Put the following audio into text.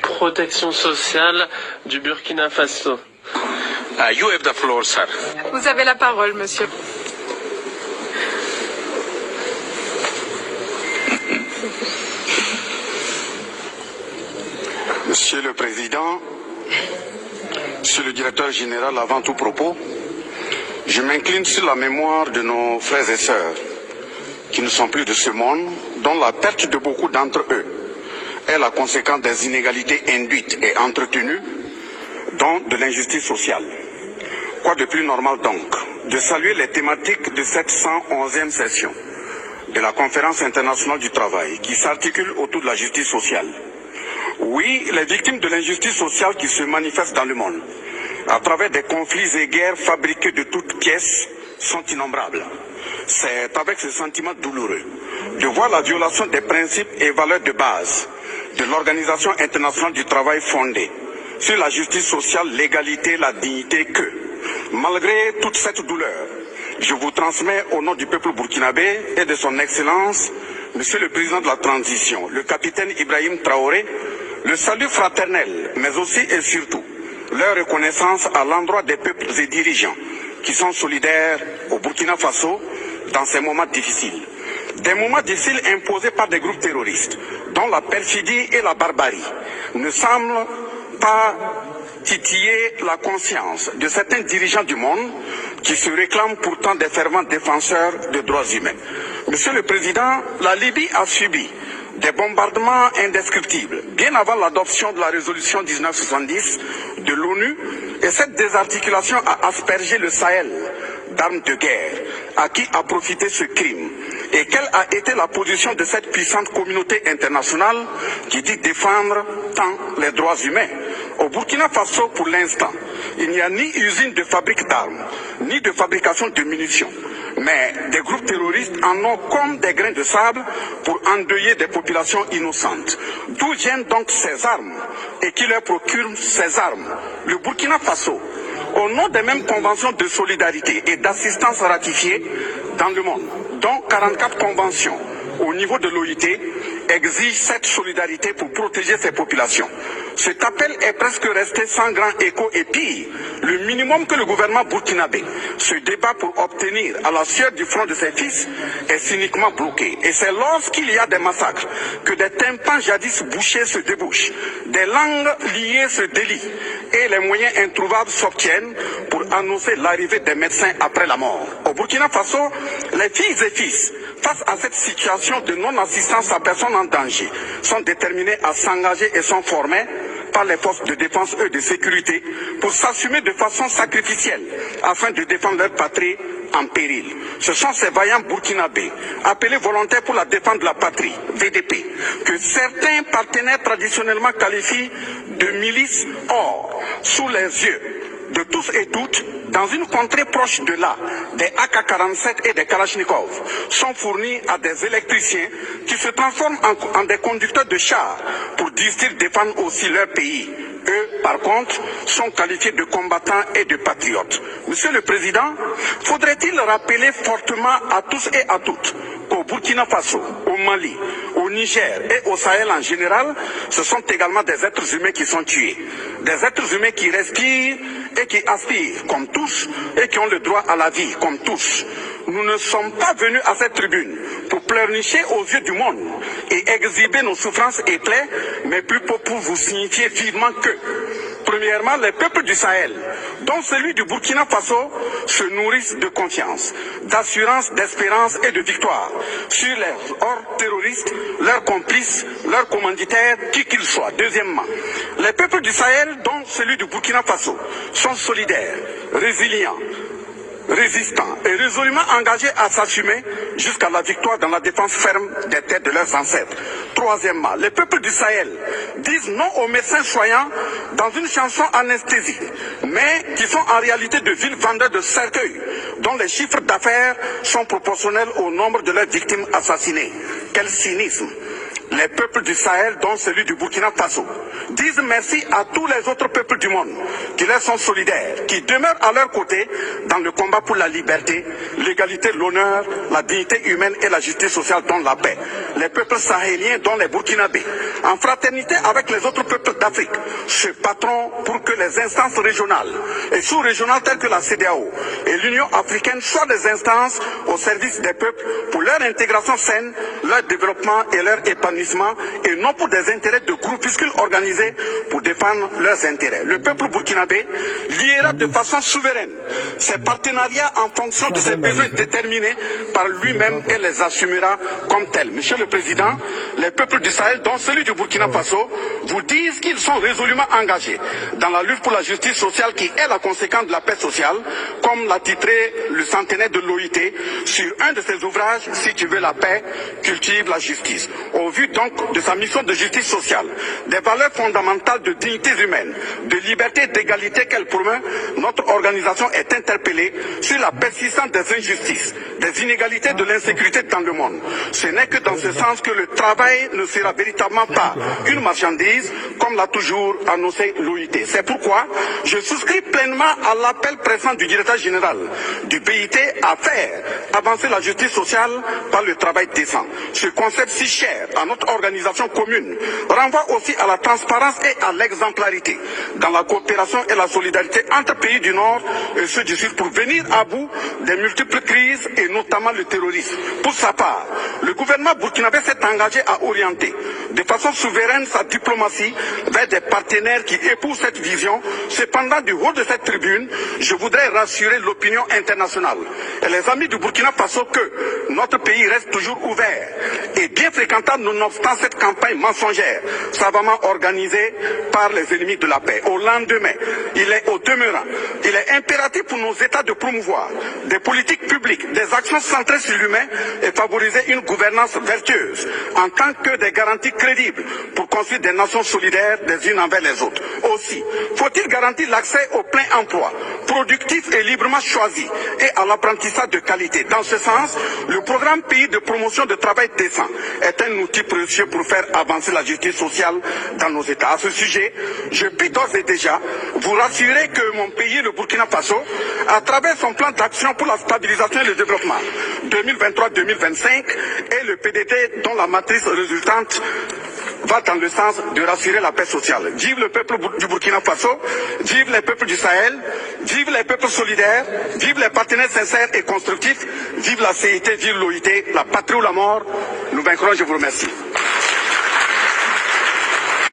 Protection sociale du Burkina Faso. You have the floor, sir. Vous avez la parole, monsieur. Monsieur le Président, Monsieur le Directeur général, avant tout propos, je m'incline sur la mémoire de nos frères et sœurs qui ne sont plus de ce monde, dont la perte de beaucoup d'entre eux est la conséquence des inégalités induites et entretenues, dont de l'injustice sociale. Quoi de plus normal donc de saluer les thématiques de cette 111e session de la Conférence internationale du travail qui s'articule autour de la justice sociale. Oui, les victimes de l'injustice sociale qui se manifestent dans le monde à travers des conflits et guerres fabriqués de toutes pièces sont innombrables. C'est avec ce sentiment douloureux de voir la violation des principes et valeurs de base de l'Organisation internationale du travail fondée sur la justice sociale, l'égalité, la dignité que, malgré toute cette douleur, je vous transmets au nom du peuple burkinabé et de son Excellence, Monsieur le Président de la Transition, le capitaine Ibrahim Traoré, le salut fraternel, mais aussi et surtout leur reconnaissance à l'endroit des peuples et dirigeants qui sont solidaires au Burkina Faso dans ces moments difficiles. Des moments difficiles imposés par des groupes terroristes dont la perfidie et la barbarie ne semblent pas titiller la conscience de certains dirigeants du monde qui se réclament pourtant des fervents défenseurs des droits humains. Monsieur le Président, la Libye a subi des bombardements indescriptibles bien avant l'adoption de la résolution 1970 de l'ONU, et cette désarticulation a aspergé le Sahel d'armes de guerre. À qui a profité ce crime et quelle a été la position de cette puissante communauté internationale qui dit défendre tant les droits humains? Au Burkina Faso, pour l'instant, il n'y a ni usine de fabrique d'armes, ni de fabrication de munitions. Mais des groupes terroristes en ont comme des grains de sable pour endeuiller des populations innocentes. D'où viennent donc ces armes et qui leur procurent ces armes? Le Burkina Faso, au nom des mêmes conventions de solidarité et d'assistance ratifiées dans le monde, dont 44 conventions au niveau de l'OIT, exige cette solidarité pour protéger ces populations. Cet appel est presque resté sans grand écho et pire, le minimum que le gouvernement burkinabé se débat pour obtenir à la sueur du front de ses fils est cyniquement bloqué. Et c'est lorsqu'il y a des massacres que des tympans jadis bouchés se débouchent, des langues liées se délient et les moyens introuvables s'obtiennent pour annoncer l'arrivée des médecins après la mort. Au Burkina Faso, les filles et fils, face à cette situation de non-assistance à personne en danger, sont déterminés à s'engager et sont formés par les forces de défense et de sécurité pour s'assumer de façon sacrificielle afin de défendre leur patrie en péril. Ce sont ces vaillants burkinabés, appelés volontaires pour la défense de la patrie, VDP, que certains partenaires traditionnellement qualifient de milices. Or, sous les yeux de tous et toutes, dans une contrée proche de là, des AK-47 et des Kalachnikov sont fournis à des électriciens qui se transforment en des conducteurs de chars pour disent-ils défendre aussi leur pays. Eux, par contre, sont qualifiés de combattants et de patriotes. Monsieur le Président, faudrait-il rappeler fortement à tous et à toutes qu'au Burkina Faso, au Mali, au Niger et au Sahel en général, ce sont également des êtres humains qui sont tués. Des êtres humains qui respirent et qui aspirent comme tous et qui ont le droit à la vie comme tous. Nous ne sommes pas venus à cette tribune pour pleurnicher aux yeux du monde et exhiber nos souffrances et plaies, mais plutôt pour vous signifier vivement que, premièrement, les peuples du Sahel, dont celui du Burkina Faso, se nourrissent de confiance, d'assurance, d'espérance et de victoire sur les hordes terroristes, leurs complices, leurs commanditaires, qui qu'ils soient. Deuxièmement, les peuples du Sahel, dont celui du Burkina Faso, sont solidaires, résilients, résistants et résolument engagés à s'assumer jusqu'à la victoire dans la défense ferme des terres de leurs ancêtres. Troisièmement, les peuples du Sahel disent non aux médecins soignants dans une chanson anesthésique, mais qui sont en réalité de vils vendeurs de cercueils, dont les chiffres d'affaires sont proportionnels au nombre de leurs victimes assassinées. Quel cynisme! les peuples du Sahel, dont celui du Burkina Faso, disent merci à tous les autres peuples du monde qui leur sont solidaires, qui demeurent à leur côté dans le combat pour la liberté, l'égalité, l'honneur, la dignité humaine et la justice sociale, dont la paix. Les peuples sahéliens, dont les Burkinabés, en fraternité avec les autres peuples d'Afrique, se battront pour que les instances régionales et sous-régionales telles que la CEDEAO et l'Union africaine soient des instances au service des peuples pour leur intégration saine, leur développement et leur épanouissement, et non pour des intérêts de groupuscules organisés pour défendre leurs intérêts. Le peuple burkinabé liera de façon souveraine ses partenariats en fonction de ses besoins déterminés par lui-même et les assumera comme tels. Monsieur le Président, les peuples du Sahel, dont celui du Burkina Faso, vous disent qu'ils sont résolument engagés dans la lutte pour la justice sociale qui est la conséquence de la paix sociale, comme l'a titré le centenaire de l'OIT sur un de ses ouvrages, Si tu veux la paix, cultive la justice. Au vu donc de sa mission de justice sociale, des valeurs fondamentales de dignité humaine, de liberté et d'égalité qu'elle promeut, notre organisation est interpellée sur la persistance des injustices, des inégalités, de l'insécurité dans le monde. Ce n'est que dans ce sens que le travail ne sera véritablement pas une marchandise, comme l'a toujours annoncé l'OIT. C'est pourquoi je souscris pleinement à l'appel pressant du directeur général du BIT à faire avancer la justice sociale par le travail décent. Ce concept si cher à notre organisation commune renvoie aussi à la transparence et à l'exemplarité dans la coopération et la solidarité entre pays du Nord et ceux du Sud pour venir à bout des multiples crises et notamment le terrorisme. Pour sa part, le gouvernement burkinabé s'est engagé à orienter de façon souveraine sa diplomatie vers des partenaires qui épousent cette vision. Cependant, du haut de cette tribune, je voudrais rassurer l'opinion internationale et les amis du Burkina Faso que notre pays reste toujours ouvert et bien fréquentable nonobstant cette campagne mensongère savamment organisée par les ennemis de la paix. Au lendemain, il est impératif pour nos États de promouvoir des politiques publiques, des actions centrées sur l'humain et favoriser une gouvernance vertueuse en tant que des garanties crédibles pour construire des nations solidaires les unes envers les autres. Aussi, faut-il garantir l'accès au plein emploi, productif et librement choisi, et à l'apprentissage de qualité. Dans ce sens, le programme Pays de promotion de travail décent est un outil précieux pour faire avancer la justice sociale dans nos États. À ce sujet, je puis d'ores et déjà vous rassurer que mon pays, le Burkina Faso, à travers son plan d'action pour la stabilisation et le développement 2023-2025 et le PDT dont la matrice résultante va dans le sens de rassurer la paix sociale. Vive le peuple du Burkina Faso, vive les peuples du Sahel, vive les peuples solidaires, vive les partenaires sincères et constructifs, vive la CIT, vive l'OIT, la patrie ou la mort, nous vaincrons, je vous remercie.